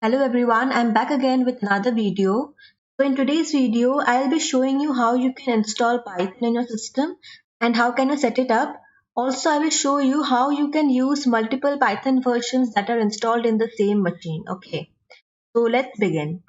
Hello everyone, I'm back again with another video. So in today's video, I'll be showing you how you can install Python in your system and how can you set it up. Also, I will show you how you can use multiple Python versions that are installed in the same machine. Okay, so let's begin.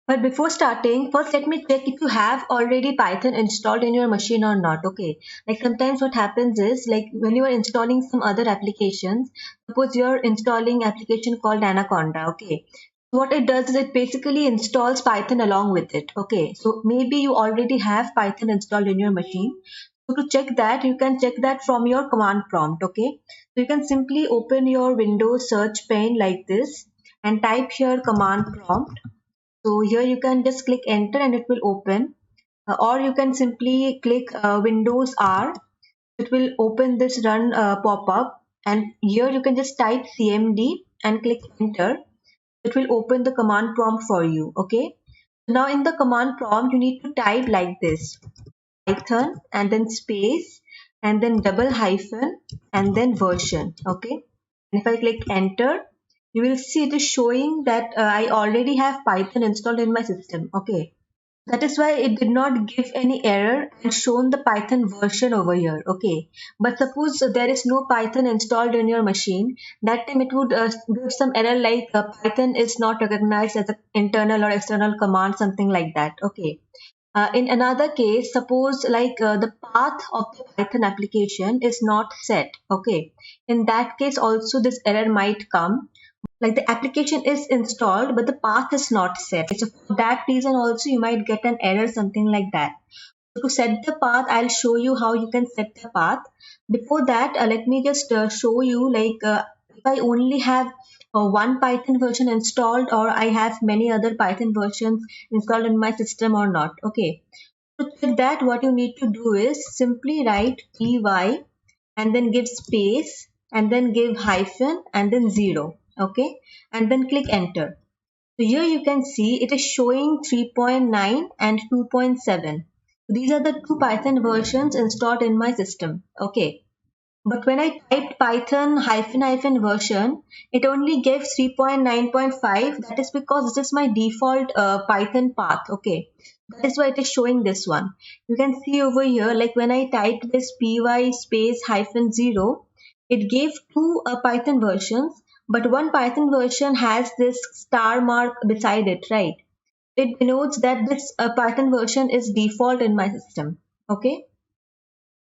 But before starting, first let me check if you have already Python installed in your machine or not. Okay, like sometimes what happens is like when you are installing some other applications, suppose you're installing application called Anaconda. Okay, what it does is it basically installs Python along with it. Okay, so maybe you already have Python installed in your machine. So to check that, you can check that from your command prompt. Okay, so you can simply open your Windows search pane like this and type here command prompt. So here you can just click enter and it will open, or you can simply click Windows R. It will open this run pop-up, and here you can just type CMD and click enter. It will open the command prompt for you. Okay. Now in the command prompt you need to type like this: Python and then space and then double hyphen and then version. Okay. And if I click enter, you will see it is showing that I already have Python installed in my system. Okay. That is why it did not give any error and shown the Python version over here. Okay. But suppose there is no Python installed in your machine, that time it would give some error like Python is not recognized as an internal or external command, something like that. Okay. In another case, suppose like the path of the Python application is not set. Okay. In that case also this error might come, like the application is installed but the path is not set. So for that reason also you might get an error, something like that. So to set the path, I'll show you how you can set the path. Before that, let me just show you like if I only have one Python version installed or I have many other Python versions installed in my system or not. Okay, to check that, what you need to do is simply write py and then give space and then give hyphen and then 0. Okay, and then click enter. So here you can see it is showing 3.9 and 2.7. These are the two Python versions installed in my system. Okay. But when I typed Python hyphen hyphen version, it only gave 3.9.5. That is because this is my default Python path. Okay. That is why it is showing this one. You can see over here, like when I typed this py space hyphen 0, it gave two Python versions, but one Python version has this star mark beside it, right? It denotes that this Python version is default in my system. Okay.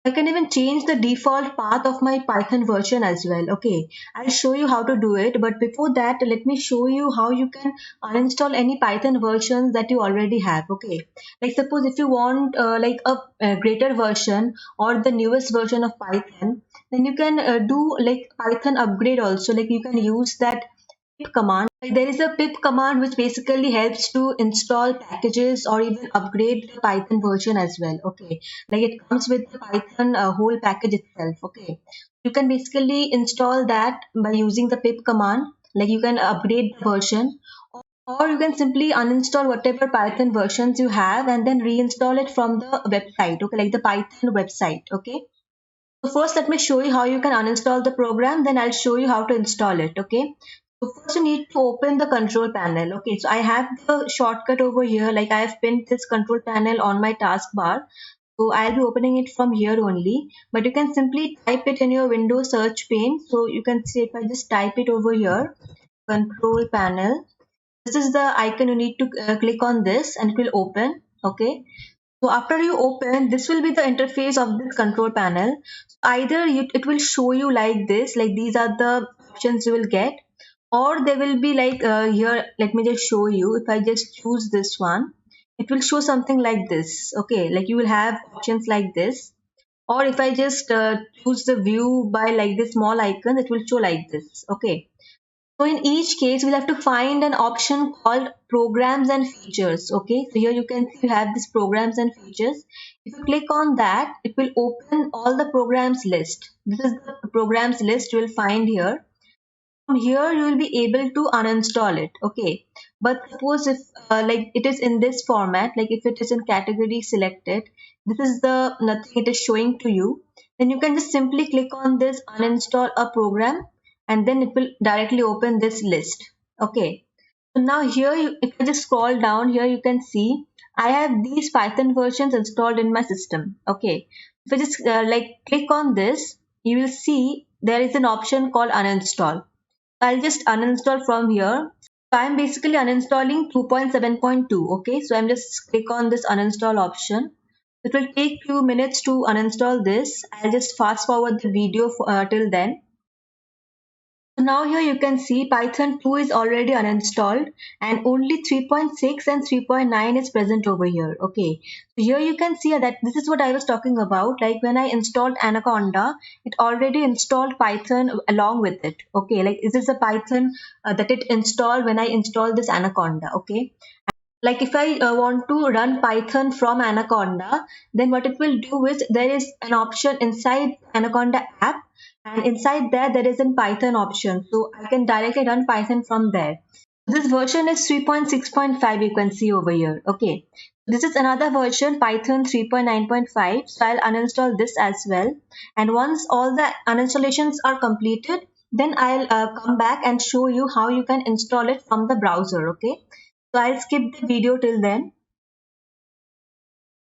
I can even change the default path of my Python version as well. Okay, I'll show you how to do it. But before that, let me show you how you can uninstall any Python versions that you already have. Okay, like suppose if you want like a greater version or the newest version of Python, then you can do like Python upgrade also. Like you can use that pip command. Like there is a pip command which basically helps to install packages or even upgrade the Python version as well. Okay, like it comes with the Python whole package itself. Okay, you can basically install that by using the pip command. Like you can upgrade the version, or you can simply uninstall whatever Python versions you have and then reinstall it from the website. Okay, like the Python website. Okay. So first let me show you how you can uninstall the program, then I'll show you how to install it. Okay. So first you need to open the control panel. Okay, so I have the shortcut over here, like I have pinned this control panel on my taskbar. So I'll be opening it from here only, but you can simply type it in your Windows search pane. So you can see if I just type it over here, control panel. This is the icon. You need to click on this and it will open. Okay. So after you open, this will be the interface of this control panel. Either it will show you like this, like these are the options you will get, or they will be like here. Let me just show you. If I just choose this one, it will show something like this. Okay, like you will have options like this. Or if I just choose the view by like this small icon, it will show like this. Okay. So in each case, we'll have to find an option called programs and features. Okay, so here you can see you have this programs and features. If you click on that, it will open all the programs list. This is the programs list you will find here. From here, you will be able to uninstall it. Okay, but suppose if like it is in this format, like if it is in category selected, this is the nothing it is showing to you. Then you can just simply click on this uninstall a program and then it will directly open this list. Okay, So now here, if I just scroll down here, you can see I have these Python versions installed in my system. Okay, if I just like click on this, you will see there is an option called uninstall. I'll just uninstall from here. So I'm basically uninstalling 2.7.2. Okay, so I'm just click on this uninstall option. It will take few minutes to uninstall this. I'll just fast forward the video till then. So now here you can see Python 2 is already uninstalled and only 3.6 and 3.9 is present over here. Okay, so here you can see that this is what I was talking about. Like when I installed Anaconda, it already installed Python along with it. Okay, like this is a Python that it installed when I installed this Anaconda. Okay, like if I want to run Python from Anaconda, then what it will do is there is an option inside Anaconda app, and inside there is a Python option, so I can directly run Python from there. This version is 3.6.5, you can see over here. Okay, this is another version, Python 3.9.5, so I'll uninstall this as well. And once all the uninstallations are completed, then I'll come back and show you how you can install it from the browser. Okay, so I'll skip the video till then.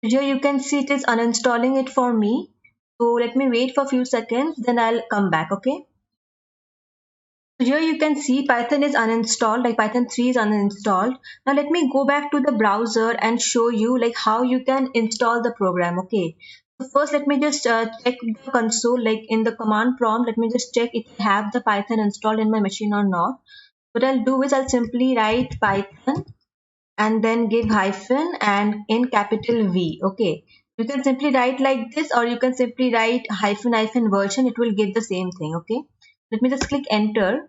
Here you can see it is uninstalling it for me. So let me wait for a few seconds, then I'll come back. Okay, so here you can see Python is uninstalled, like Python 3 is uninstalled. Now let me go back to the browser and show you like how you can install the program. Okay, so first let me just check the console, like in the command prompt. Let me just check if I have the Python installed in my machine or not. What I'll do is I'll simply write Python and then give hyphen and in capital V. Okay, you can simply write like this, or you can simply write hyphen version. It will give the same thing. Okay, let me just click enter.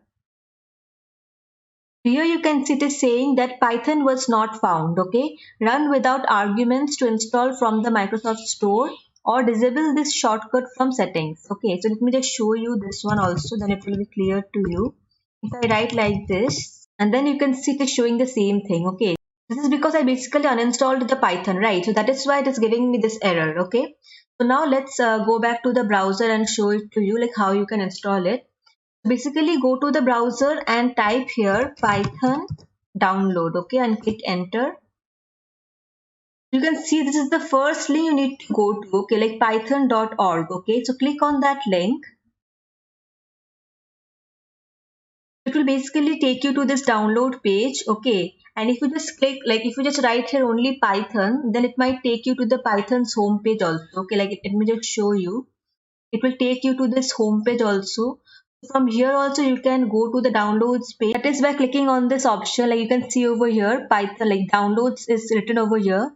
Here you can see it is saying that Python was not found. Okay, run without arguments to install from the Microsoft Store, or disable this shortcut from settings. Okay, so let me just show you this one also, then it will be clear to you. If I write like this, and then you can see it is showing the same thing. Okay, this is because I basically uninstalled the Python, right? So that is why it is giving me this error. Okay, so now let's go back to the browser and show it to you, like how you can install it. Basically go to the browser and type here Python download. Okay, and click enter. You can see this is the first link you need to go to. Okay, like python.org. Okay, so click on that link. It will basically take you to this download page. Okay, and if you just click, like if you just write here only Python, then it might take you to the Python's home page also. Okay, like let me just show you. It will take you to this home page also. From here also you can go to the downloads page. That is by clicking on this option. Like you can see over here, Python, like downloads is written over here.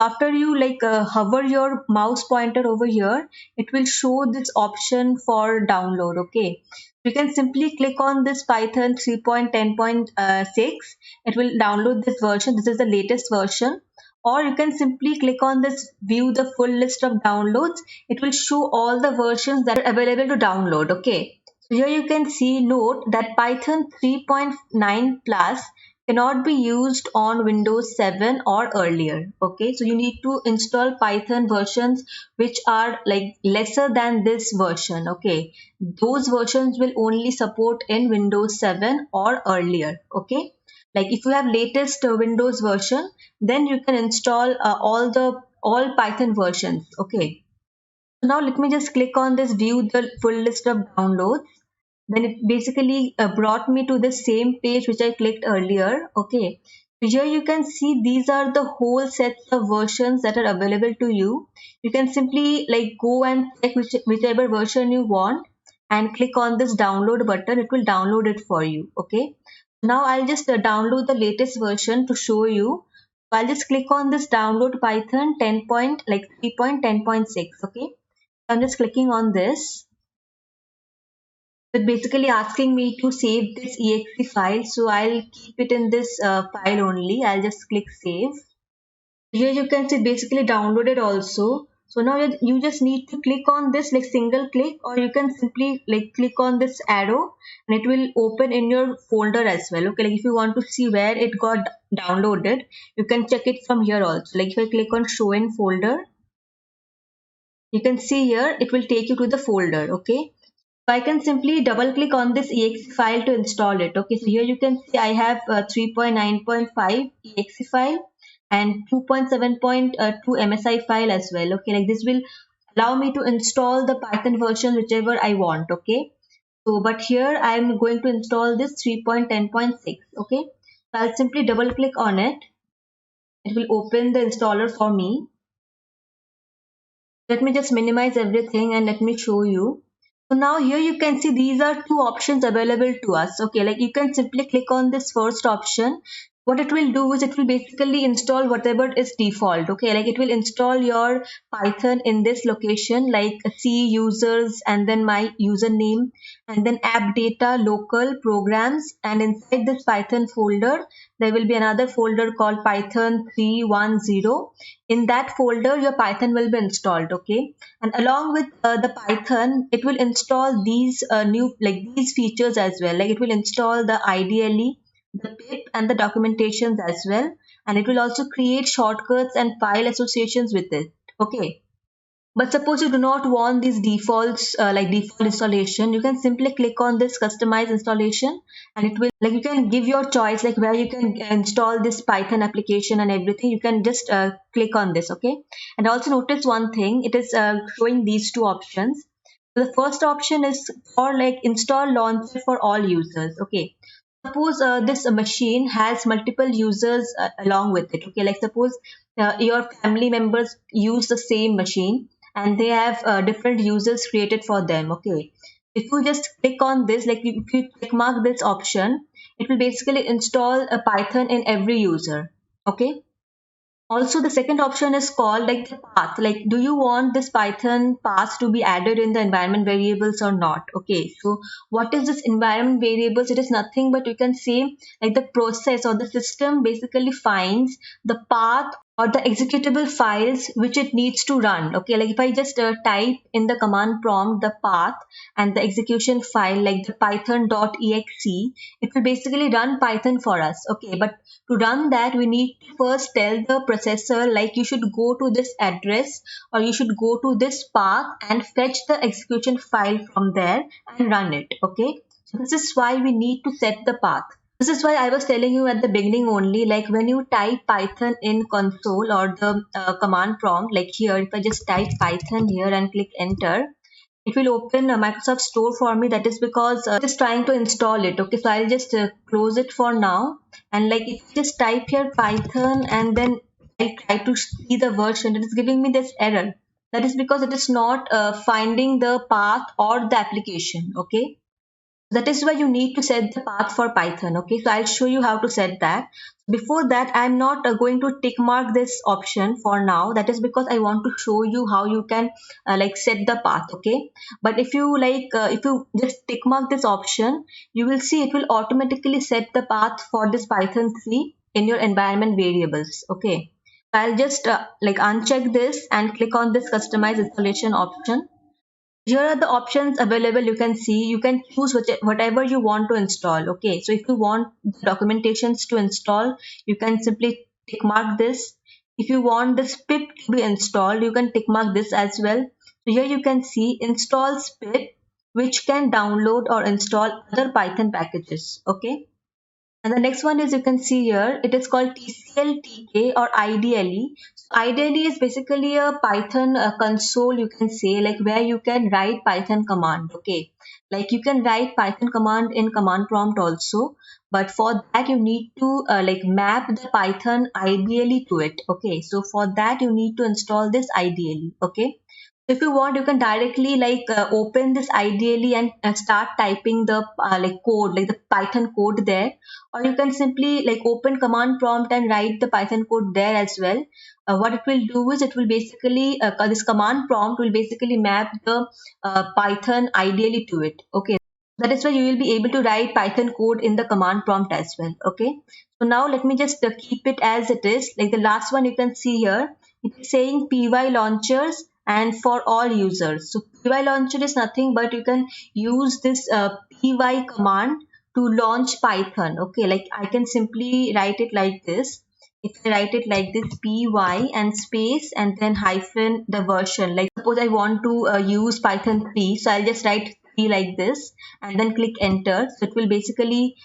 After you like hover your mouse pointer over here, it will show this option for download. Okay, you can simply click on this Python 3.10.6. It will download this version. This is the latest version. Or you can simply click on this view the full list of downloads. It will show all the versions that are available to download. Okay, so here you can see, note that Python 3.9 plus cannot be used on Windows 7 or earlier. Okay, so you need to install Python versions which are like lesser than this version. Okay, those versions will only support in Windows 7 or earlier. Okay, like if you have latest Windows version, then you can install all Python versions. Okay, so now let me just click on this view the full list of downloads. Then it basically brought me to the same page which I clicked earlier. Okay, so here you can see these are the whole sets of versions that are available to you. You can simply like go and check whichever version you want and click on this download button. It will download it for you. Okay, now I'll just download the latest version to show you. So I'll just click on this download Python 10 point like 3.10.6. Okay, I'm just clicking on this. It's basically asking me to save this exe file, so I'll keep it in this file only. I'll just click save. Here you can see basically downloaded also. So now you just need to click on this like single click, or you can simply like click on this arrow and it will open in your folder as well. Okay, like if you want to see where it got downloaded, you can check it from here also. Like if I click on show in folder, you can see here it will take you to the folder. Okay, So I can simply double click on this exe file to install it. Okay, so here you can see I have 3.9.5 exe file and 2.7.2 MSI file as well. Okay, like this will allow me to install the Python version whichever I want. Okay, so but here I am going to install this 3.10.6. Okay, so I'll simply double click on it. It will open the installer for me. Let me just minimize everything and let me show you. So now here you can see these are two options available to us. Okay, like you can simply click on this first option. What it will do is it will basically install whatever is default. Okay, like it will install your Python in this location like C users and then my username and then app data local programs, and inside this Python folder there will be another folder called Python 310. In that folder your Python will be installed. Okay, and along with the Python it will install these new like these features as well, like it will install the IDLE, the pip and the documentations as well, and it will also create shortcuts and file associations with it. Okay, but suppose you do not want these defaults like default installation, you can simply click on this customize installation and it will like you can give your choice like where you can install this Python application and everything. You can just click on this. Okay, and also notice one thing, it is showing these two options. So the first option is for like install launcher for all users. Okay, suppose this machine has multiple users along with it. Okay, like suppose your family members use the same machine and they have different users created for them. Okay, if you just click on this, like if you click mark this option, it will basically install a Python in every user. Okay, also the second option is called like the path, like do you want this Python path to be added in the environment variables or not. Okay, so what is this environment variables? It is nothing but you can say like the process or the system basically finds the path or the executable files which it needs to run. Okay, like if I just type in the command prompt the path and the execution file like the python.exe, it will basically run Python for us. Okay, but to run that we need to first tell the processor like you should go to this address or you should go to this path and fetch the execution file from there and run it. Okay, so this is why we need to set the path. This is why I was telling you at the beginning only, like when you type Python in console or the command prompt, like here, if I just type Python here and click enter, it will open a Microsoft Store for me. That is because it is trying to install it. Okay, so I'll just close it for now. And like if you just type here Python and then I try to see the version, it is giving me this error. That is because it is not finding the path or the application. Okay, that is why you need to set the path for Python. Okay, so I'll show you how to set that. Before that, I'm not going to tick mark this option for now. That is because I want to show you how you can like set the path. Okay, but if you like if you just tick mark this option, you will see it will automatically set the path for this Python 3 in your environment variables. Okay, I'll just like uncheck this and click on this customize installation option. Here are the options available. You can see you can choose whatever you want to install. Okay, so if you want the documentations to install, you can simply tick mark this. If you want this pip to be installed, you can tick mark this as well. So here you can see install pip, which can download or install other Python packages. Okay, and the next one is you can see here, it is called TCL/TK or IDLE. So IDLE is basically a Python console, you can say, like where you can write Python command. Okay, like you can write Python command in command prompt also, but for that you need to like map the Python IDLE to it. Okay, so for that you need to install this IDLE. Okay, if you want, you can directly like open this IDLE and start typing the like code, like the Python code there, or you can simply like open command prompt and write the Python code there as well. What it will do is it will basically this command prompt will basically map the Python IDLE to it. Okay, that is why you will be able to write Python code in the command prompt as well. Okay, so now let me just keep it as it is. Like the last one you can see here, it is saying py launchers and for all users. So py launcher is nothing but you can use this py command to launch Python. Okay, like I can simply write it like this. If I write it like this, py and space and then hyphen the version. Like suppose I want to use Python 3, so I'll just write key like this and then click enter. So it will basically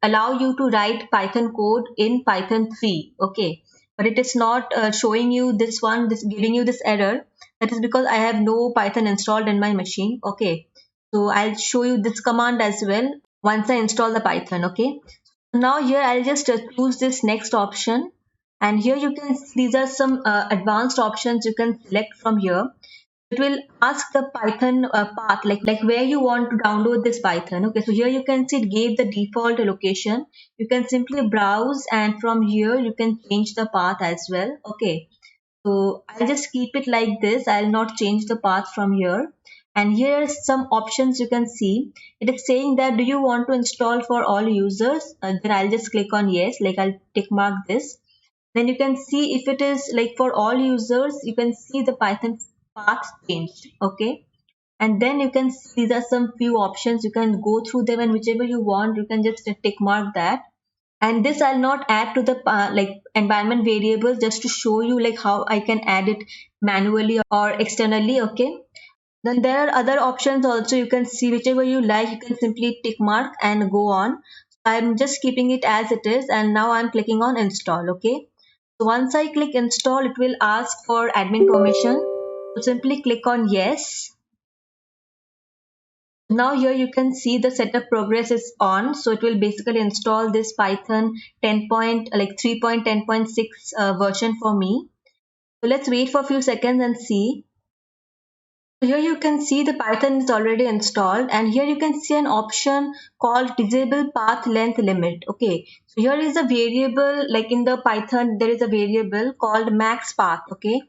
allow you to write Python code in Python 3. Okay, but it is not showing you this one, this giving you this error. That is because I have no Python installed in my machine. Okay, so I'll show you this command as well once I install the Python. Okay, now here I'll just choose this next option, and here you can see these are some advanced options you can select from here. It will ask the Python path, like where you want to download this Python. Okay, so here you can see it gave the default location. You can simply browse, and from here you can change the path as well. Okay, so I'll just keep it like this. I'll not change the path from here. And here are some options you can see. It is saying that do you want to install for all users? Then I'll just click on yes, like I'll tick mark this. Then you can see if it is like for all users, you can see the Python path changed. Okay. And then you can see these are some few options. You can go through them, and whichever you want, you can just tick mark that. And this I'll not add to the environment variables, just to show you like how I can add it manually or externally. Okay, then there are other options also. You can see whichever you like, you can simply tick mark and go on. I'm just keeping it as it is, and now I'm clicking on install. Okay, so once I click install, it will ask for admin permission, so simply click on yes. Now here you can see the setup progress is on, so it will basically install this Python 3.10.6 version for me. So let's wait for a few seconds and see. So here you can see the Python is already installed, and here you can see an option called disable path length limit. Okay, so here is a variable, like in the Python there is a variable called max path. Okay,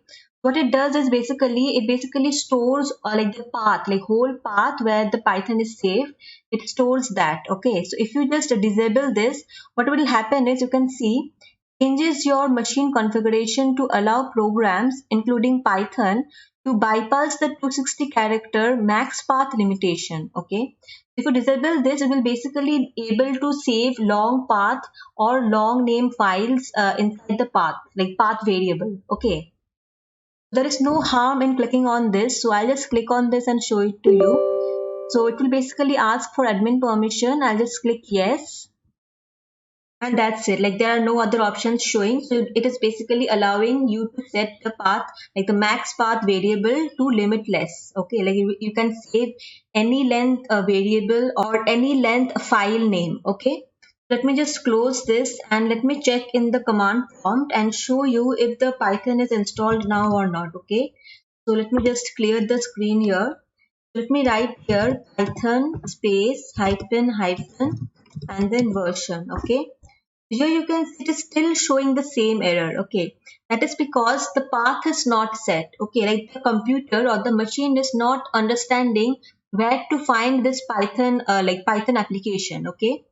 what it does is it basically stores like the path, like whole path where the Python is saved. It stores that. Okay, so if you just disable this, what will happen is you can see changes your machine configuration to allow programs including Python to bypass the 260 character max path limitation. Okay, if you disable this, it will basically able to save long path or long name files inside the path, like path variable. Okay, there is no harm in clicking on this, so I'll just click on this and show it to you. So it will basically ask for admin permission. I'll just click yes, and that's it. Like there are no other options showing, so it is basically allowing you to set the path, like the max path variable, to limitless. Okay, like you can save any length variable or any length file name. Okay, let me just close this and let me check in the command prompt and show you if the Python is installed now or not. Okay, so let me just clear the screen here. Let me write here Python space hyphen hyphen and then version. Okay, here you can see it is still showing the same error. Okay, that is because the path is not set. Okay, like the computer or the machine is not understanding where to find this Python Python application. Okay,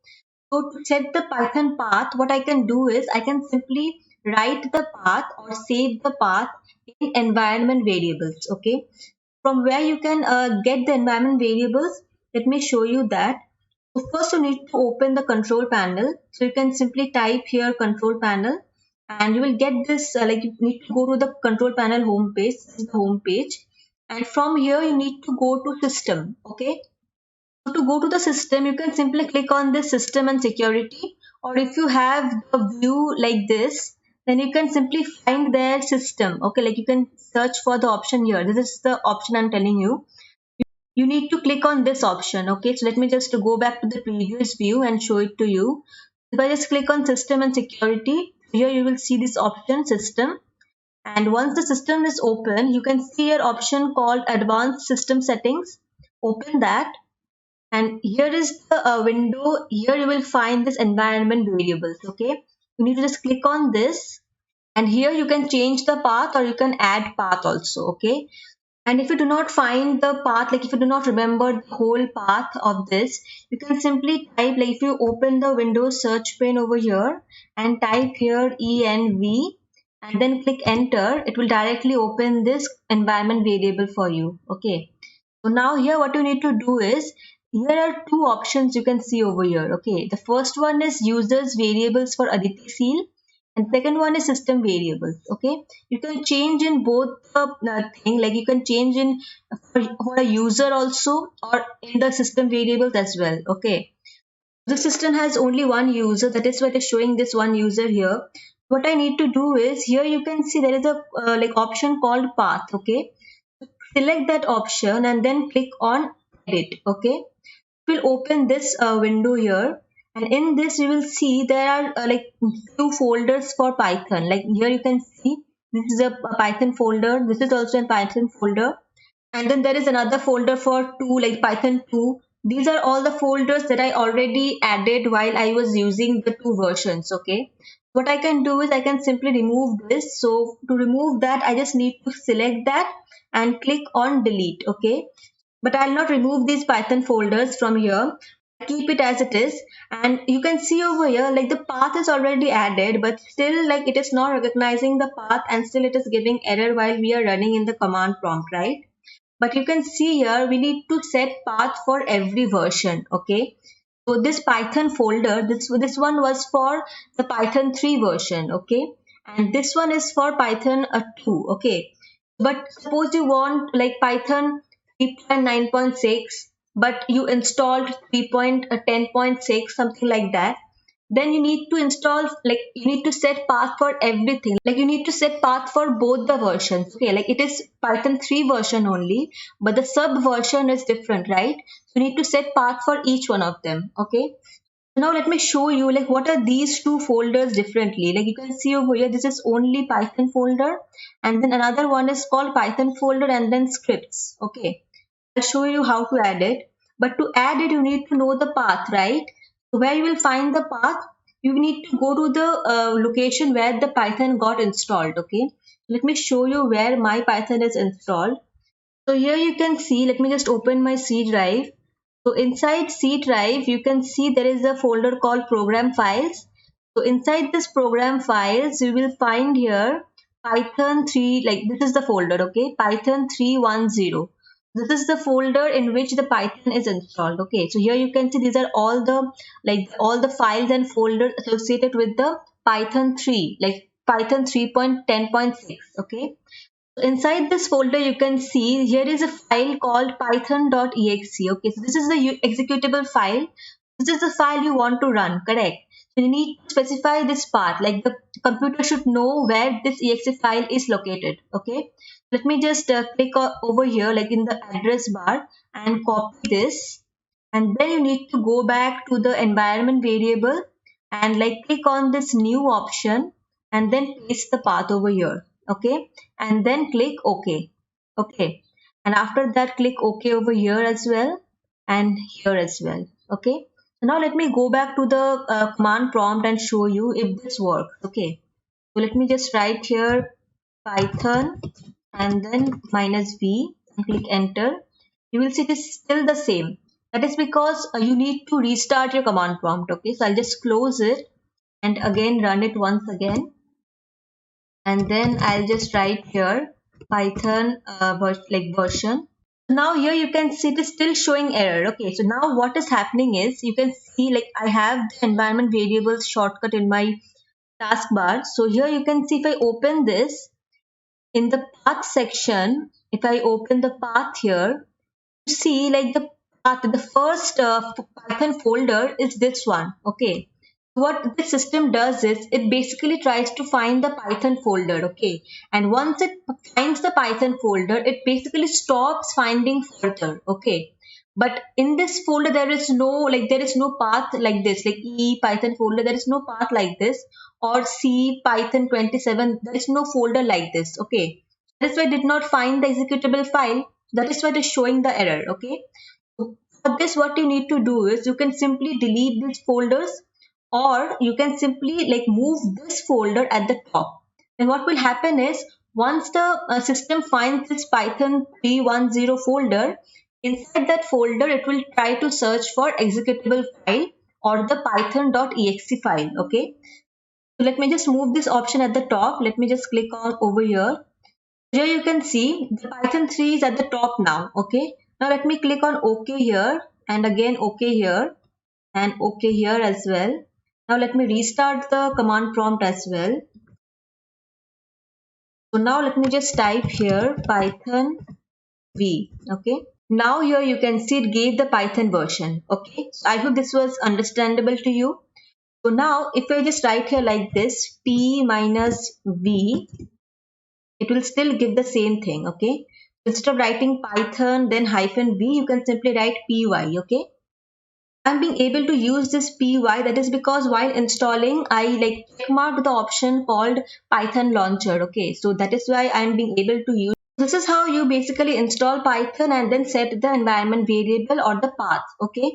so to set the Python path, what I can do is I can simply write the path or save the path in environment variables. Okay, from where you can get the environment variables, let me show you that. So first you need to open the control panel. So you can simply type here control panel, and you will get this you need to go to the control panel home page. This is the home page, and from here you need to go to system. Okay, so to go to the system, you can simply click on this system and security, or if you have the view like this, then you can simply find their system. Okay, like you can search for the option here. This is the option I'm telling you. You need to click on this option. Okay, so let me just go back to the previous view and show it to you. If I just click on system and security, here you will see this option system, and once the system is open, you can see an option called advanced system settings. Open that, and here is the window. Here you will find this environment variables. Okay, you need to just click on this, and here you can change the path or you can add path also. Okay, and if you do not find the path, like if you do not remember the whole path of this, you can simply type, like if you open the Windows search pane over here and type here env and then click enter, it will directly open this environment variable for you. Okay, so now here what you need to do is, here are two options you can see over here. Okay, the first one is users variables for Aditi seal, and second one is system variables. Okay, you can change in both the thing, like you can change in for a user also, or in the system variables as well. Okay, the system has only one user, that is why it is showing this one user here. What I need to do is, here you can see there is a like option called path. Okay, select that option and then click on edit. Okay, will open this window here, and in this you will see there are like few folders for Python. Like here you can see this is a Python folder, this is also a Python folder, and then there is another folder for 2, like Python 2. These are all the folders that I already added while I was using the 2 versions. Okay, what I can do is I can simply remove this. So to remove that, I just need to select that and click on delete. Okay, but I'll not remove these Python folders from here. Keep it as it is, and you can see over here like the path is already added, but still like it is not recognizing the path, and still it is giving error while we are running in the command prompt, right? But you can see here we need to set path for every version. Okay, so this Python folder, this one was for the Python 3 version. Okay, and this one is for Python 2. Okay, but suppose you want like Python 3.9.6, but you installed 3.10.6, something like that, then you need to install, like you need to set path for everything, like you need to set path for both the versions. Okay, like it is Python 3 version only, but the sub version is different, right? So you need to set path for each one of them. Okay, now let me show you like what are these two folders differently. Like you can see over here, this is only Python folder, and then another one is called Python folder and then scripts. Okay, I'll show you how to add it. But to add it, you need to know the path, right? So where you will find the path, you need to go to the location where the Python got installed. Okay, let me show you where my Python is installed. So here you can see, let me just open my C drive. So inside C drive, you can see there is a folder called program files. So inside this program files, you will find here Python 3, like this is the folder, okay, Python 310. This is the folder in which the Python is installed. Okay, so here you can see these are all the all the files and folders associated with the Python 3, like Python 3.10.6. Okay, inside this folder you can see here is a file called python.exe. Okay, so this is the executable file. This is the file you want to run, correct? So you need to specify this path, like the computer should know where this exe file is located. Okay, let me just click over here like in the address bar and copy this, and then you need to go back to the environment variable and like click on this new option and then paste the path over here. Okay, and then click OK. Okay, and after that click OK over here as well and here as well. Okay, so now let me go back to the command prompt and show you if this works. Okay, so let me just write here Python and then -v and click enter. You will see it is still the same. That is because you need to restart your command prompt. Okay, so I'll just close it and again run it once again, and then I'll just write here Python version. Now here you can see it is still showing error. Okay, so now what is happening is you can see like I have the environment variables shortcut in my taskbar. So here you can see if I open this in the path section, if I open the path here, you see like the path, the first Python folder is this one. Okay, what the system does is it basically tries to find the Python folder. Okay, and once it finds the Python folder, it basically stops finding further. Okay, but in this folder there is no, like there is no path like this, like E Python folder, there is no path like this, or C Python 27, there is no folder like this. Okay, that is why it did not find the executable file. That is why it is showing the error. Okay, so for this what you need to do is you can simply delete these folders, or you can simply like move this folder at the top. Then what will happen is once the system finds this Python 310 folder, inside that folder it will try to search for executable file or the python.exe file. Okay, so let me just move this option at the top. Let me just click on over here. Here you can see the Python 3 is at the top now. Okay, now let me click on OK here and again OK here and OK here as well. Now let me restart the command prompt as well. So now let me just type here Python v. Okay. Now here you can see it gave the Python version. Okay. So I hope this was understandable to you. So now if I just write here like this, p minus v, it will still give the same thing. Okay. Instead of writing Python then hyphen v, you can simply write py. Okay. I'm being able to use this py, that is because while installing I like checkmarked the option called Python launcher. Okay, so that is why I'm being able to use. This is how you basically install Python and then set the environment variable or the path. Okay,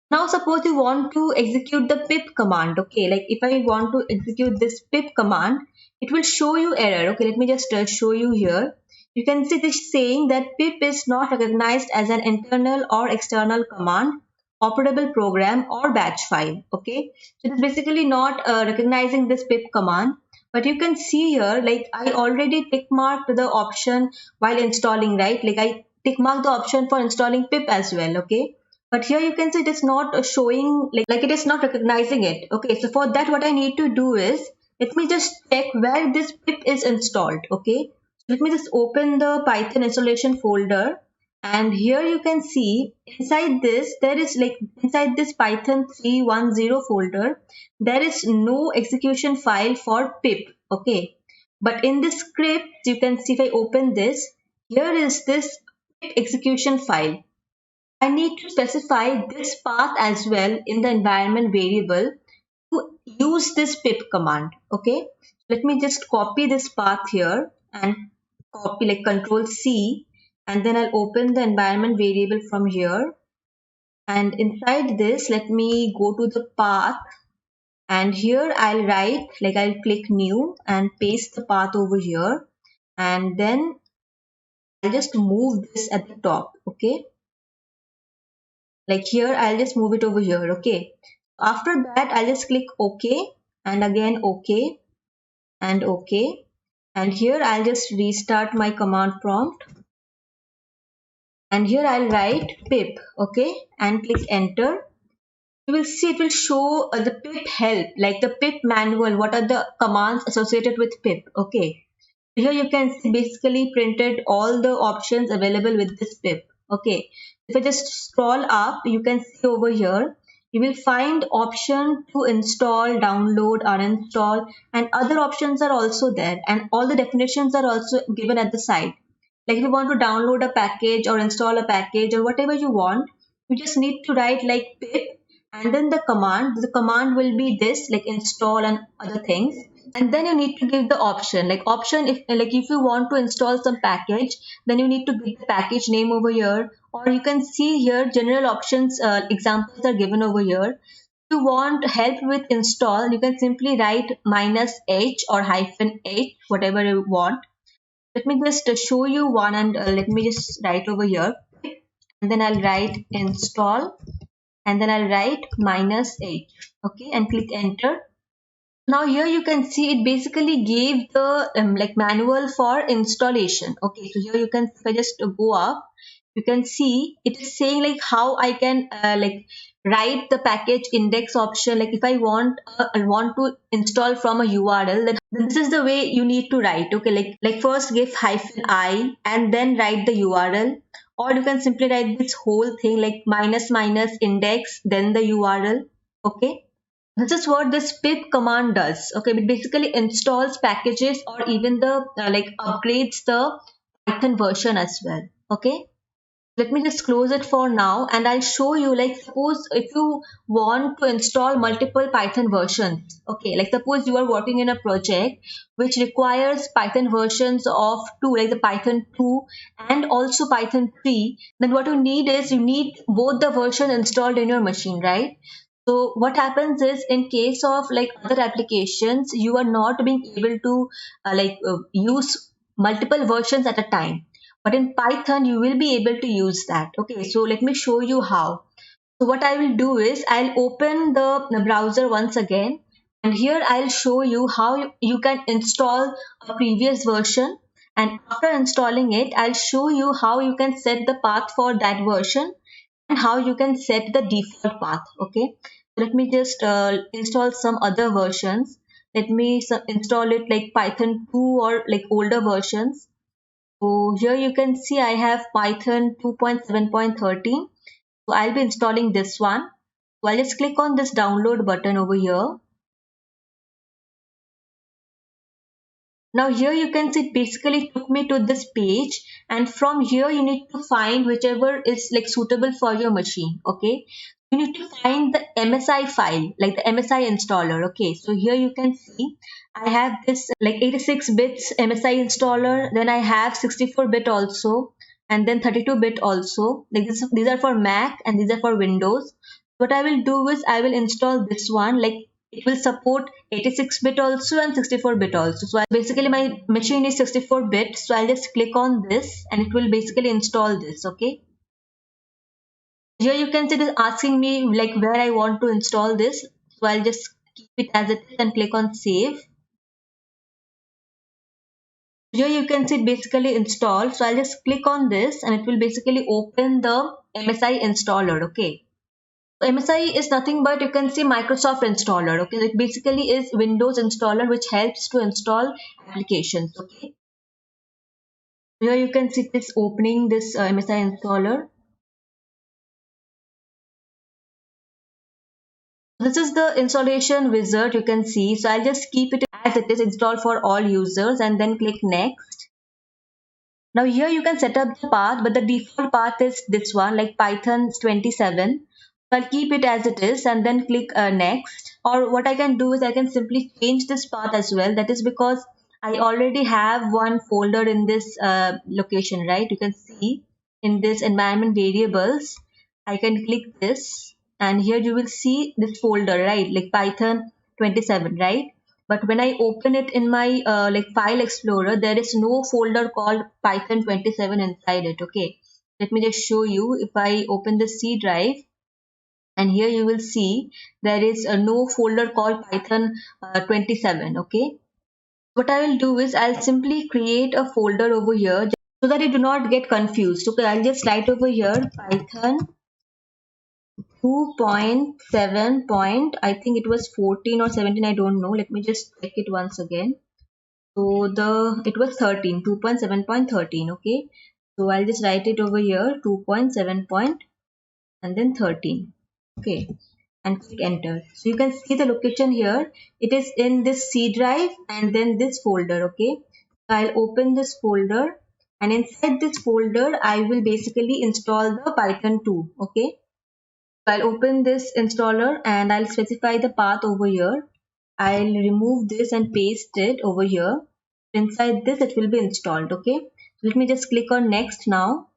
now suppose you want to execute the pip command. Okay, like if I want to execute this pip command, it will show you error. Okay, let me just show you here. You can see this saying that pip is not recognized as an internal or external command, operable program or batch file. Okay, so it's basically not recognizing this pip command. But you can see here, like I already tick marked the option while installing, right? Like I tick marked the option for installing pip as well. Okay, but here you can see it is not showing, like it is not recognizing it. Okay, so for that what I need to do is, let me just check where this pip is installed. Okay, let me just open the Python installation folder, and here you can see inside this there is, like inside this Python 310 folder, there is no execution file for pip. Okay, but in this script you can see, if I open this, here is this pip execution file. I need to specify this path as well in the environment variable to use this pip command. Okay, let me just copy this path here and copy, like Control C, and then I'll open the environment variable from here. And inside this, let me go to the path, and here I'll write, like I'll click new and paste the path over here, and then I'll just move this at the top. Okay, like here I'll just move it over here. Okay, after that I'll just click OK, and again OK, and OK, and here I'll just restart my command prompt, and here I'll write pip. Okay, and click enter. You will see it will show the pip help, like the pip manual, what are the commands associated with pip. Okay, here you can see basically printed all the options available with this pip. Okay, if I just scroll up, you can see over here you will find option to install, download, uninstall, and other options are also there, and all the definitions are also given at the side. Like if you want to download a package or install a package or whatever you want, you just need to write like pip and then the command will be this, like install and other things. And then you need to give the option, like option, if you want to install some package, then you need to give the package name over here, or you can see here general options, examples are given over here. If you want help with install, you can simply write -h or -h, whatever you want. Let me just show you one, and let me just write over here, and then I'll write install, and then I'll write -h. Okay, and click enter. Now here you can see it basically gave the like manual for installation. Okay, so here you can, if I just go up, you can see it is saying like how I can like write the package index option. Like if I want to install from a URL, then this is the way you need to write. Okay, like first give -i and then write the URL, or you can simply write this whole thing like minus minus index then the URL. Okay, this is what this pip command does. Okay, it basically installs packages or even the like upgrades the Python version as well. Okay, let me just close it for now, and I'll show you, like suppose if you want to install multiple Python versions. Okay, like suppose you are working in a project which requires Python versions of two, like the Python 2 and also Python 3, then what you need is you need both the version installed in your machine, right? So what happens is, in case of like other applications, you are not being able to use multiple versions at a time, but in Python you will be able to use that. Okay, so let me show you how. So what I will do is I'll open the browser once again, and here I'll show you how you can install a previous version, and after installing it I'll show you how you can set the path for that version and how you can set the default path. Okay, Let me just install some other versions. Let me install it like Python 2 or like older versions. So here you can see I have Python 2.7.13. So I'll be installing this one. So I'll just click on this download button over here. Now here you can see it basically took me to this page, and from here you need to find whichever is like suitable for your machine. Okay, you need to find the MSI file, like the MSI installer. Okay, so here you can see I have this like 86 bits MSI installer, then I have 64 bit also, and then 32 bit also. Like this, these are for Mac and these are for Windows. What I will do is I will install this one, like it will support 86 bit also and 64 bit also. So basically my machine is 64 bit, so I'll just click on this and it will basically install this. Okay, here you can see it is asking me like where I want to install this, so I'll just keep it as it is and click on save. Here you can see it basically installed, so I'll just click on this and it will basically open the MSI installer. Okay, MSI is nothing but you can see Microsoft installer. Okay, it basically is Windows installer which helps to install applications. Okay, here you can see this opening this MSI installer. This is the installation wizard you can see. So I'll just keep it as it is installed for all users and then click next. Now here you can set up the path, but the default path is this one, like Python 27. So I'll keep it as it is and then click next. Or what I can do is I can simply change this path as well. That is because I already have one folder in this location, right? You can see in this environment variables, I can click this and here you will see this folder, right? Like Python 27, right? But when I open it in my like file explorer, there is no folder called Python 27 inside it. Okay, let me just show you. If I open the C drive, and here you will see there is no folder called Python 27. Okay, what I will do is I'll simply create a folder over here so that you do not get confused. Okay, I'll just write over here Python 2.7 point, I think it was 14 or 17, I don't know. Let me just check it once again. So it was 13, 2.7.13. Okay, so I'll just write it over here 2.7 point and then 13. Okay, and click enter. So you can see the location here. It is in this C drive and then this folder. Okay, so I'll open this folder and inside this folder I will basically install the Python 2. Okay, so I'll open this installer and I'll specify the path over here. I'll remove this and paste it over here. Inside this it will be installed. Okay, so let me just click on next now.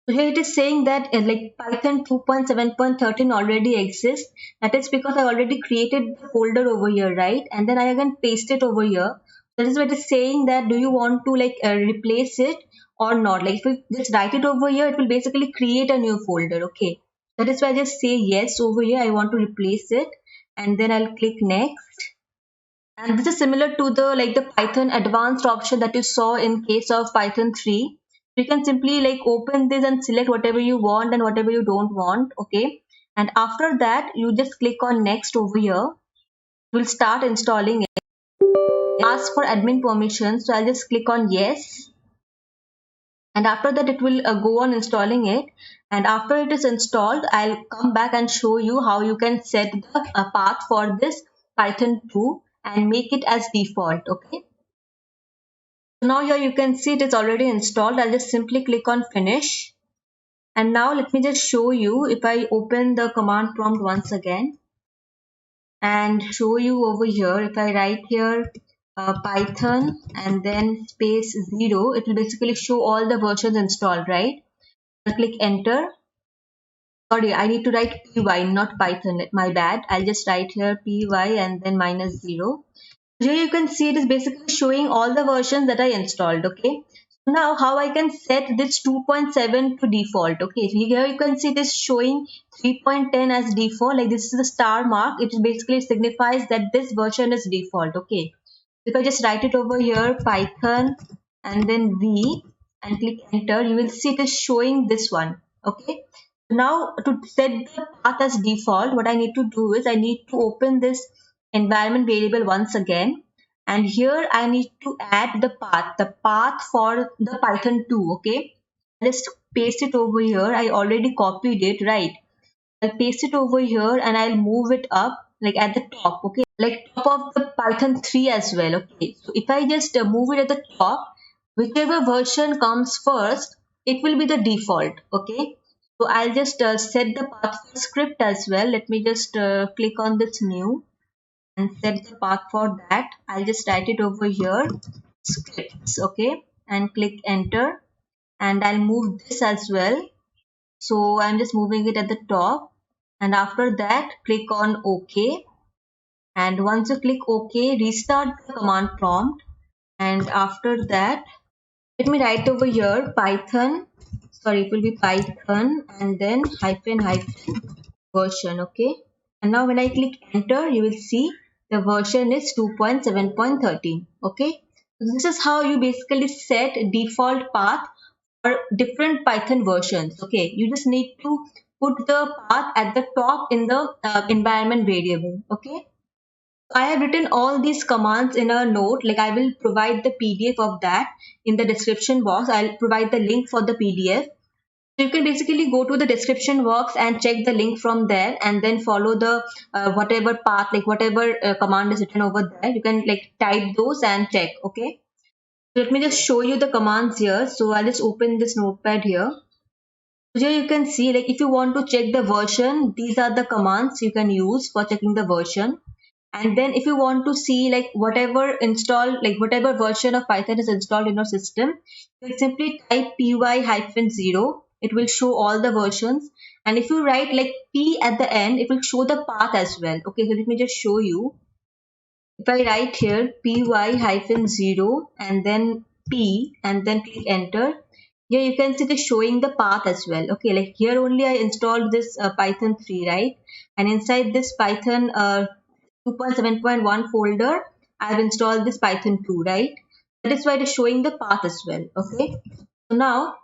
So here it is saying that like Python 2.7.13 already exists. That is because I already created the folder over here, right? And then I again paste it over here. That is what it is saying, that do you want to like replace it or not? Like if we just write it over here, it will basically create a new folder. Okay, that is why I just say yes over here. I want to replace it, and then I'll click next. And this is similar to the like the Python advanced option that you saw in case of Python 3. You can simply like open this and select whatever you want and whatever you don't want. Okay, and after that you just click on next over here. It will start installing it. Ask for admin permission, so I'll just click on yes, and after that it will go on installing it. And after it is installed, I'll come back and show you how you can set the path for this Python 2 and make it as default. Okay, so now here you can see it is already installed. I'll just simply click on finish. And now let me just show you. If I open the command prompt once again and show you over here, if I write here Python and then space 0, it will basically show all the versions installed, right? I'll click enter. Sorry, I need to write py, not Python. My bad. I'll just write here py and then -0. Here you can see it is basically showing all the versions that I installed. Okay, so now how I can set this 2.7 to default. Okay, so here you can see this showing 3.10 as default. Like this is the star mark. It basically signifies that this version is default. Okay, if I just write it over here Python and then v and click enter, you will see it is showing this one. Okay, Now to set the path as default, what I need to do is I need to open this environment variable once again, and here I need to add the path for the Python 2. Okay, let's paste it over here. I already copied it, right? I'll paste it over here and I'll move it up like at the top, okay, like top of the Python 3 as well. Okay, so if I just move it at the top, whichever version comes first, it will be the default. Okay, so I'll just set the path for script as well. Let me just click on this new and set the path for that. I'll just write it over here, scripts. Okay, and click enter, and I'll move this as well. So I'm just moving it at the top, and after that click on OK, and once you click OK, restart the command prompt, and after that let me write over here Python, sorry, it will be Python and then hyphen hyphen version. Okay, and now when I click enter, you will see the version is 2.7.13. Okay, so this is how you basically set default path for different Python versions. Okay, you just need to put the path at the top in the environment variable. Okay, I have written all these commands in a note, like I will provide the PDF of that in the description box. I'll provide the link for the PDF. So you can basically go to the description box and check the link from there, and then follow the whatever path, like whatever command is written over there. You can like type those and check. Okay, so let me just show you the commands here. So I'll just open this notepad here. So here you can see, like if you want to check the version, these are the commands you can use for checking the version. And then if you want to see like whatever installed, like whatever version of Python is installed in your system, you simply type py-0. It will show all the versions. And if you write like p at the end, it will show the path as well. Okay, so let me just show you. If I write here py-0 and then p and then click enter, here you can see the showing the path as well. Okay, like here only I installed this Python 3, right? And inside this Python 2.7.1 folder, I've installed this Python 2, right? That is why it is showing the path as well. Okay, so now,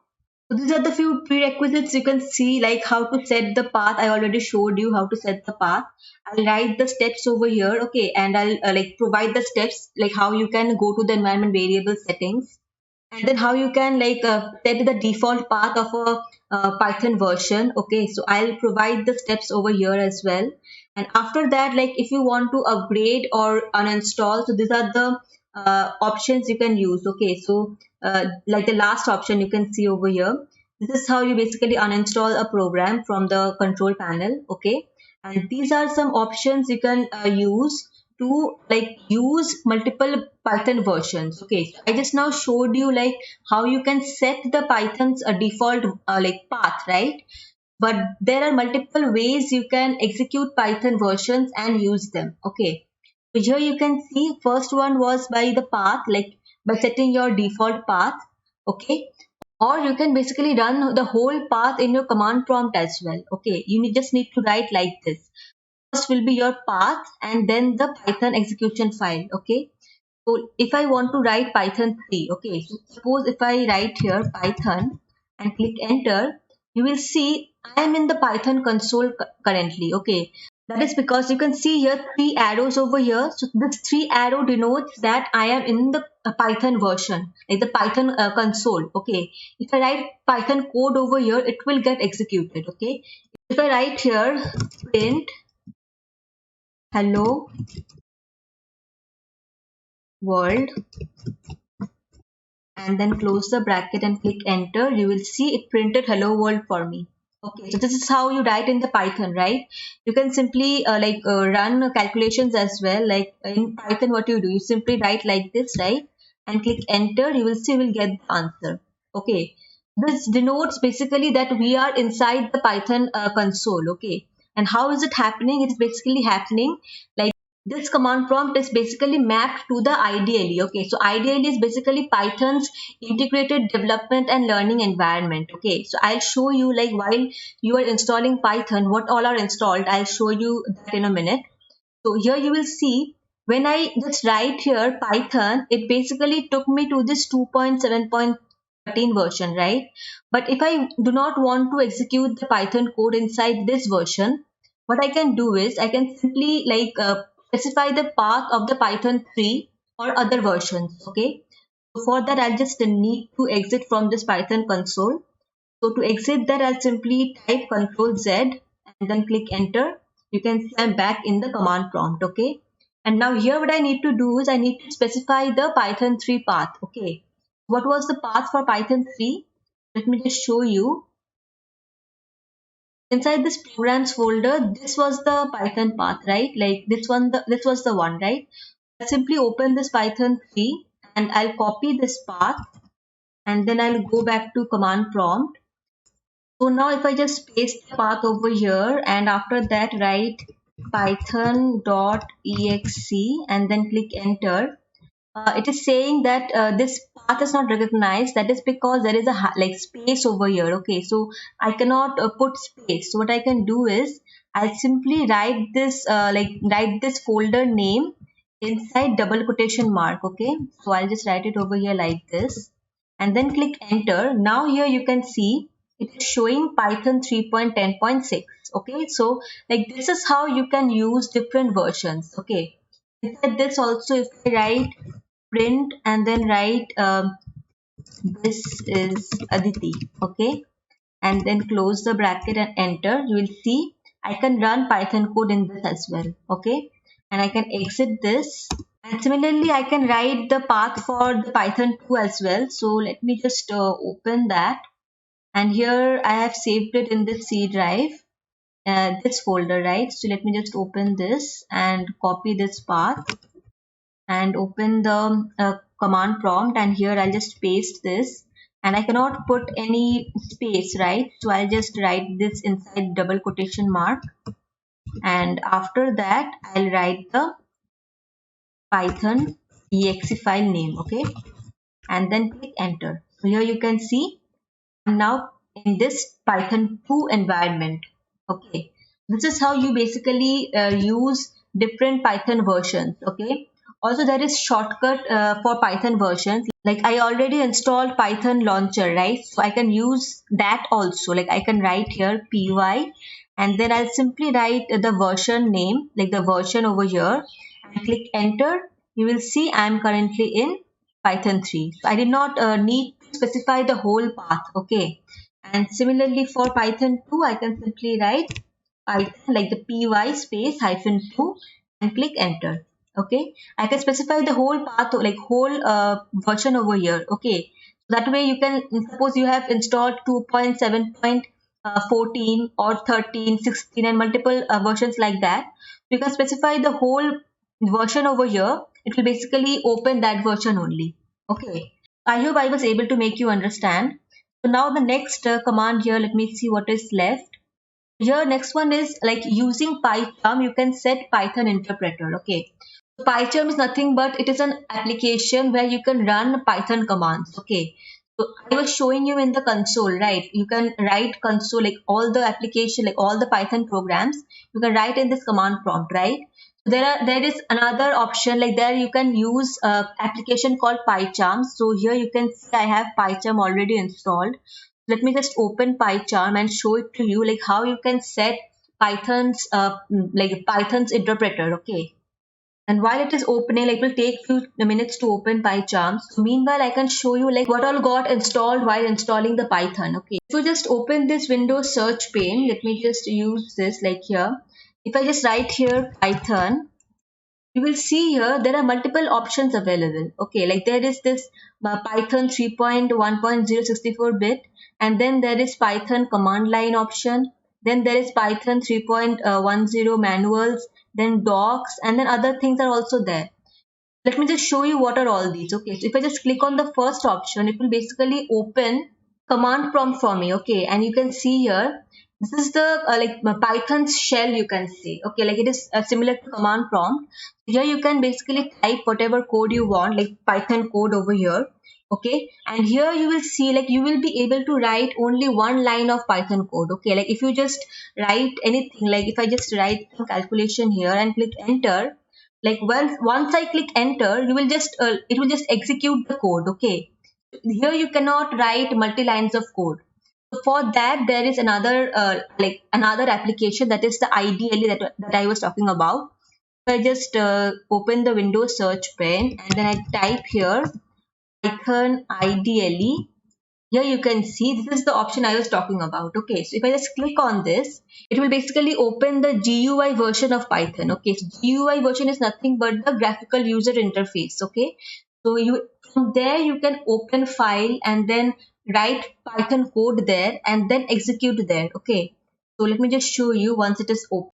so these are the few prerequisites you can see, like how to set the path. I already showed you how to set the path. I'll write the steps over here, okay, and I'll like provide the steps, like how you can go to the environment variable settings, and then how you can like set the default path of a Python version. Okay, so I'll provide the steps over here as well. And after that, like if you want to upgrade or uninstall, so these are the options you can use. Okay, so like the last option you can see over here, this is how you basically uninstall a program from the control panel. Okay, and these are some options you can use to like use multiple Python versions. Okay, so I just now showed you like how you can set the Python's default like path, right? But there are multiple ways you can execute Python versions and use them. Okay, so here you can see first one was by the path, like by setting your default path. Okay, or you can basically run the whole path in your command prompt as well. Okay, just need to write like this. First will be your path and then the Python execution file. Okay, so if I want to write Python 3, okay, so suppose if I write here Python and click enter, you will see I am in the Python console currently. Okay, that is because you can see here three arrows over here. So this three arrow denotes that I am in the Python version, like the Python console. Okay, if I write Python code over here, it will get executed. Okay, if I write here print hello world and then close the bracket and click enter, you will see it printed hello world for me. Okay, so this is how you write in the Python, right? You can simply run calculations as well. Like in Python, what you do, you simply write like this, right? And click enter, you will see you will get the answer. Okay, this denotes basically that we are inside the Python console. Okay, and how is it happening? It is basically happening like this command prompt is basically mapped to the IDLE. Okay, so IDLE is basically Python's integrated development and learning environment. Okay, so I'll show you like while you are installing Python, what all are installed. I'll show you that in a minute. So here you will see when I just write here Python, it basically took me to this 2.7.13 13 version, right? But if I do not want to execute the Python code inside this version, what I can do is I can simply specify the path of the Python 3 or other versions. Okay, so for that I'll just need to exit from this Python console. So to exit that, I'll simply type Control Z and then click enter. You can see I'm back in the command prompt. Okay, and now here what I need to do is I need to specify the Python 3 path. Okay, what was the path for Python 3? Let me just show you. Inside this programs folder, this was the Python path, right? Like this was the one, right? I'll simply open this Python 3 and I'll copy this path and then I'll go back to command prompt. So now if I just paste the path over here and after that write python.exe and then click enter, it is saying that this path is not recognized. That is because there is a space over here. Okay, so I cannot put space. So what I can do is I'll simply write this write this folder name inside double quotation mark. Okay, so I'll just write it over here like this and then click enter. Now here you can see it is showing Python 3.10.6. Okay, so like this is how you can use different versions. Okay, inside this also if I write print and then write this is Aditi. Okay, and then close the bracket and enter, you will see I can run Python code in this as well. Okay, and I can exit this and similarly I can write the path for the Python 2 as well. So let me just open that and here I have saved it in this C drive, this folder, right? So let me just open this and copy this path and open the command prompt and here I'll just paste this and I cannot put any space, right? So I'll just write this inside double quotation mark and after that I'll write the Python exe file name. Okay, and then click enter. So here you can see I'm now in this Python 2 environment. Okay, this is how you basically use different Python versions. Okay, also there is shortcut for Python versions. Like I already installed Python launcher, right? So I can use that also. Like I can write here py and then I'll simply write the version name, like the version over here and click enter. You will see I'm currently in Python 3. So I did not need to specify the whole path. Okay, and similarly for Python 2 I can simply write Python like the py space hyphen 2 and click enter. Okay, I can specify the whole path like whole version over here. Okay, that way you can suppose you have installed 2.7.14 or 13, 16 and multiple versions like that. You can specify the whole version over here. It will basically open that version only. Okay, I hope I was able to make you understand. So now the next command here, let me see what is left. Here next one is like using Pycharm, you can set Python interpreter. Okay, so Pycharm is nothing but it is an application where you can run Python commands. Okay, so I was showing you in the console, right? You can write console like all the application, like all the Python programs, you can write in this command prompt, right? There is another option like there you can use application called Pycharm. So here you can see I have Pycharm already installed. Let me just open Pycharm and show it to you like how you can set Python's Python's interpreter. Okay, and while it is opening, like it will take few minutes to open Pycharm. So meanwhile I can show you like what all got installed while installing the Python. Okay, so just open this Windows search pane. Let me just use this like here. If I just write here Python, you will see here there are multiple options available. Okay, like there is this Python 3.1.0 bit and then there is Python command line option, then there is Python 3.10 manuals, then docs and then other things are also there. Let me just show you what are all these. Okay, so if I just click on the first option, it will basically open command prompt for me. Okay, and you can see here this is the Python's shell, you can say. Okay, like it is similar to command prompt. Here you can basically type whatever code you want, like Python code over here. Okay, and here you will see like you will be able to write only one line of Python code. Okay, like if you just write anything, like if I just write some calculation here and click enter, like once I click enter, you will just it will just execute the code. Okay, Here you cannot write multi lines of code. So for that, there is another another application, that is the IDLE that I was talking about. So I just open the Windows search pane and then I type here Python IDLE. Here you can see this is the option I was talking about. Okay, so if I just click on this, it will basically open the GUI version of Python. Okay, so GUI version is nothing but the graphical user interface. Okay, so you from there you can open file and then write Python code there and then execute there. Okay, so let me just show you once it is open.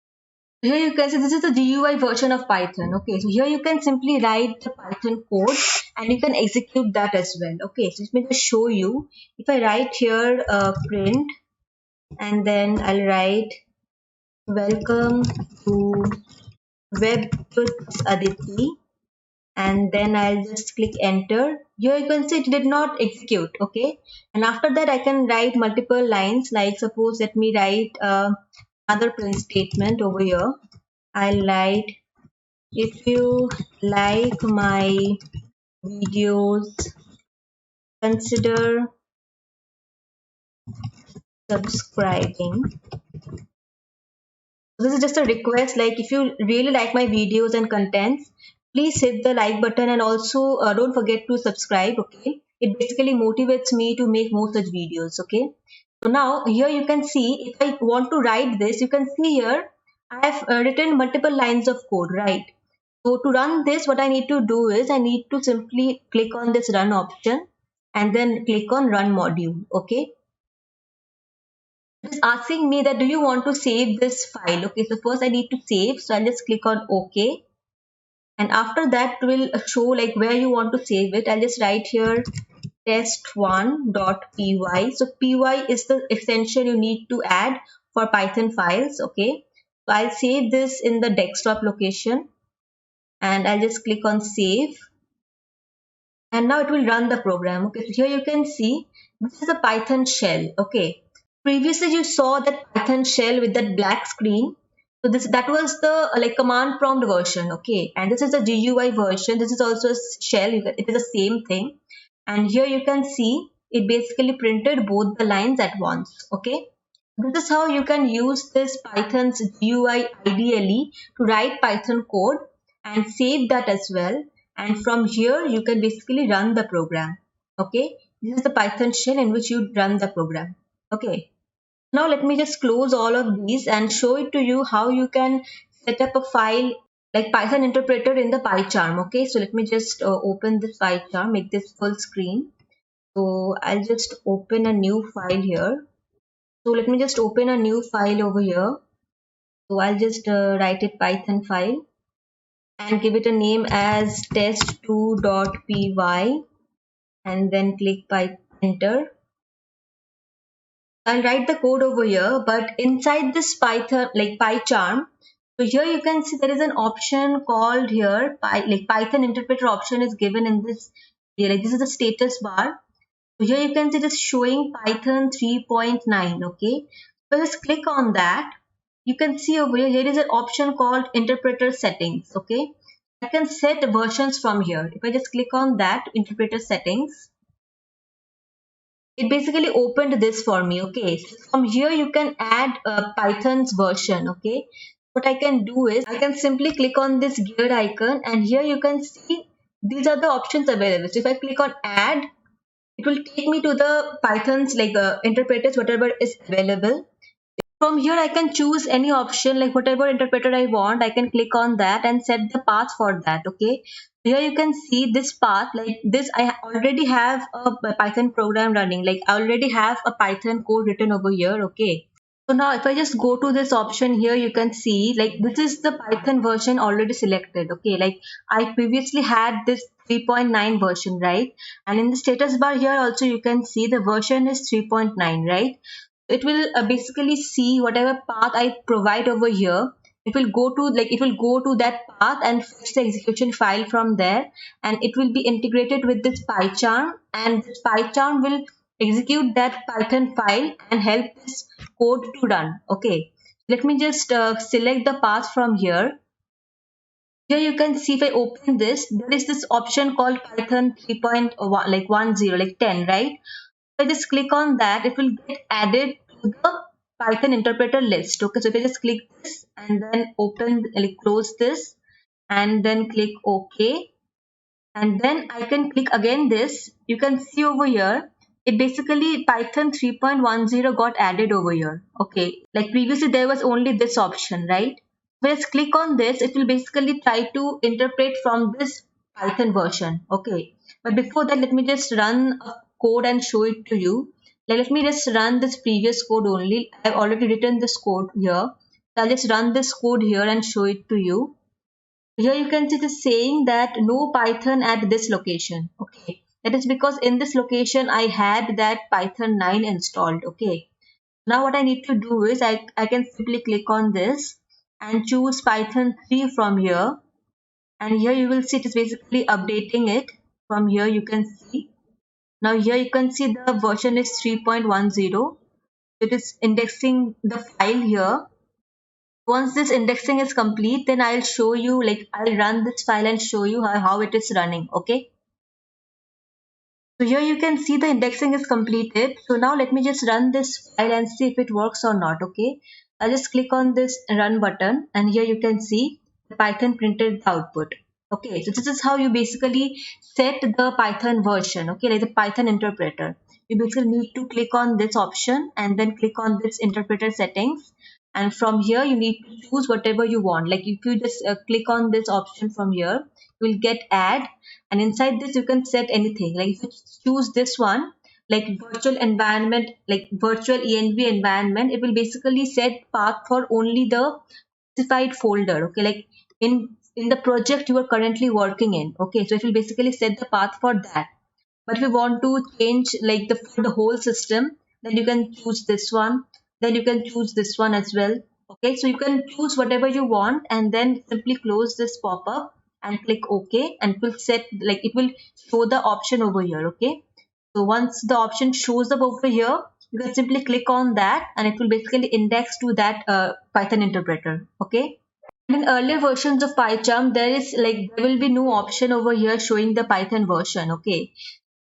Here you can see this is the GUI version of Python. Okay, so here you can simply write the Python code and you can execute that as well. Okay, so let me just show you. If I write here print and then I'll write welcome to webtutsaditi and then I'll just click enter. Here you can see it did not execute. Okay, and after that I can write multiple lines, like suppose let me write another print statement over here. I'll write, if you like my videos, consider subscribing. This is just a request, like if you really like my videos and contents, please hit the like button and also don't forget to subscribe. Okay, it basically motivates me to make more such videos. Okay, so now here you can see, if I want to write this, you can see here I have written multiple lines of code, right? So to run this, what I need to do is I need to simply click on this run option and then click on run module. Okay, it is asking me that do you want to save this file. Okay, so first I need to save, so I'll just click on OK, and after that it will show like where you want to save it. I'll just write here test1.py. so py is the extension you need to add for Python files. Okay, so I'll save this in the desktop location and I'll just click on save, and now it will run the program. Okay, so here you can see this is a Python shell. Okay, previously you saw that Python shell with that black screen. So this, that was the like command prompt version. Okay, and this is the GUI version. This is also a shell. It is the same thing, and here you can see it basically printed both the lines at once. Okay, this is how you can use this Python's GUI ideally to write Python code and save that as well. And from here, you can basically run the program. Okay, this is the Python shell in which you run the program. Okay, now let me just close all of these and show it to you how you can set up a file like Python interpreter in the Pycharm. Okay, so let me just open this Pycharm, make this full screen. So I'll just open a new file here. So let me just open a new file over here. So I'll just write it Python file and give it a name as test2.py and then click enter. I'll write the code over here, but inside this Python like Pycharm, so here you can see there is an option called here like Python interpreter option is given in this here. Like this is the status bar. So here you can see it is showing Python 3.9. Okay, so just click on that. You can see over here, here is an option called interpreter settings. Okay, I can set versions from here. If I just click on that interpreter settings, it basically opened this for me. Okay, so from here you can add Python's version. Okay, what I can do is I can simply click on this gear icon and here you can see these are the options available. So if I click on add, it will take me to the Python's like interpreters whatever is available. From here I can choose any option, like whatever interpreter I want. I can click on that and set the path for that. Okay, here you can see this path, like this I already have a Python program running, like I already have a Python code written over here. Okay, so now if I just go to this option here, you can see like this is the Python version already selected. Okay, like I previously had this 3.9 version, right? And in the status bar here also you can see the version is 3.9, right? It will basically see whatever path I provide over here. It will go to that path and fetch the execution file from there, and it will be integrated with this Pycharm, and this Pycharm will execute that Python file and help this code to run. Okay, let me just select the path from here. Here you can see if I open this, there is this option called Python 3.1, like 10, like 10, right? If I just click on that, it will get added to the Python interpreter list. Okay, so if I just click this and then open, like close this and then click OK, and then I can click again this, you can see over here, it basically Python 3.10 got added over here. Okay, like previously there was only this option, right? Just click on this, it will basically try to interpret from this Python version. Okay, but before that, let me just run a code and show it to you. Like, let me just run this previous code only. I've already written this code here. So I'll just run this code here and show it to you. Here you can see it is saying that no Python at this location. Okay, that is because in this location I had that Python 9 installed. Okay, now what I need to do is I can simply click on this and choose Python 3 from here, and here you will see it is basically updating it. From here you can see, now here you can see the version is 3.10. It is indexing the file here. Once this indexing is complete, then I'll show you, like I'll run this file and show you how it is running. Okay, so here you can see the indexing is completed. So now let me just run this file and see if it works or not. Okay, I'll just click on this run button and here you can see the Python printed the output. Okay, so this is how you basically set the Python version. Okay, like the Python interpreter. You basically need to click on this option and then click on this interpreter settings, and from here you need to choose whatever you want. Like if you just click on this option from here, you will get add, and inside this you can set anything. Like if you choose this one, like virtual environment, like virtual env environment, it will basically set path for only the specified folder. Okay, like in the project you are currently working in. Okay, so it will basically set the path for that. But if you want to change like for the whole system, then you can choose this one, then you can choose this one as well. Okay, so you can choose whatever you want and then simply close this pop-up and click OK, and it will set, like it will show the option over here. Okay, so once the option shows up over here, you can simply click on that and it will basically index to that Python interpreter. Okay, in earlier versions of Pycharm, there will be no option over here showing the Python version. Okay,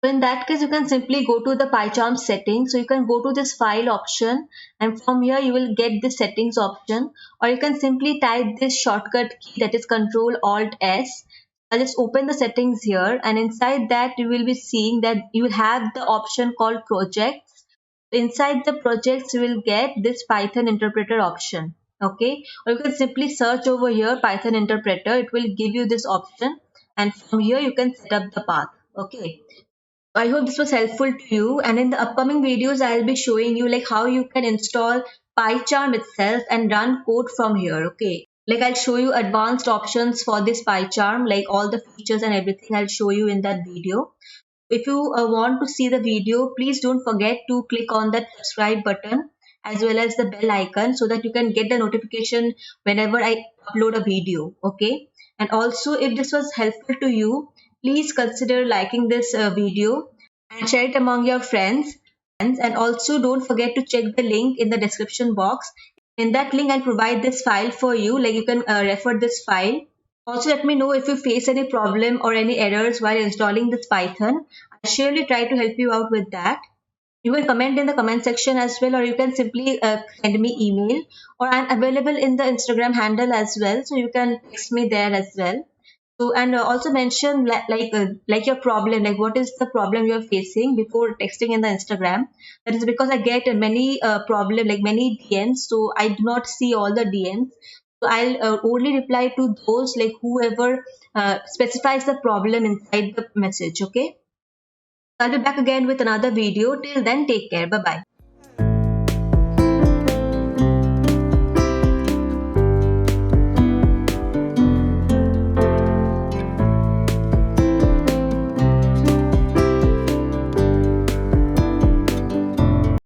so in that case, you can simply go to the Pycharm settings. So you can go to this file option, and from here you will get the settings option, or you can simply type this shortcut key, that is Control Alt S. I'll just open the settings here, and inside that you will be seeing that you will have the option called projects. Inside the projects you will get this Python interpreter option. Okay, or you can simply search over here Python interpreter, it will give you this option, and from here you can set up the path. Okay, I hope this was helpful to you, and in the upcoming videos I'll be showing you like how you can install Pycharm itself and run code from here. Okay, like I'll show you advanced options for this Pycharm, like all the features and everything I'll show you in that video. If you want to see the video, please don't forget to click on that subscribe button as well as the bell icon so that you can get the notification whenever I upload a video. Okay, and also if this was helpful to you, please consider liking this video and share it among your friends. And also don't forget to check the link in the description box. In that link I'll provide this file for you, like you can refer this file. Also let me know if you face any problem or any errors while installing this Python. I'll surely try to help you out with that. You can comment in the comment section as well, or you can simply send me email, or I'm available in the Instagram handle as well, so you can text me there as well. So, and also mention like your problem, like what is the problem you're facing before texting in the Instagram. That is because I get many many DMs, so I do not see all the DMs. So I'll only reply to those like whoever specifies the problem inside the message. Okay, I'll be back again with another video. Till then, take care. Bye bye.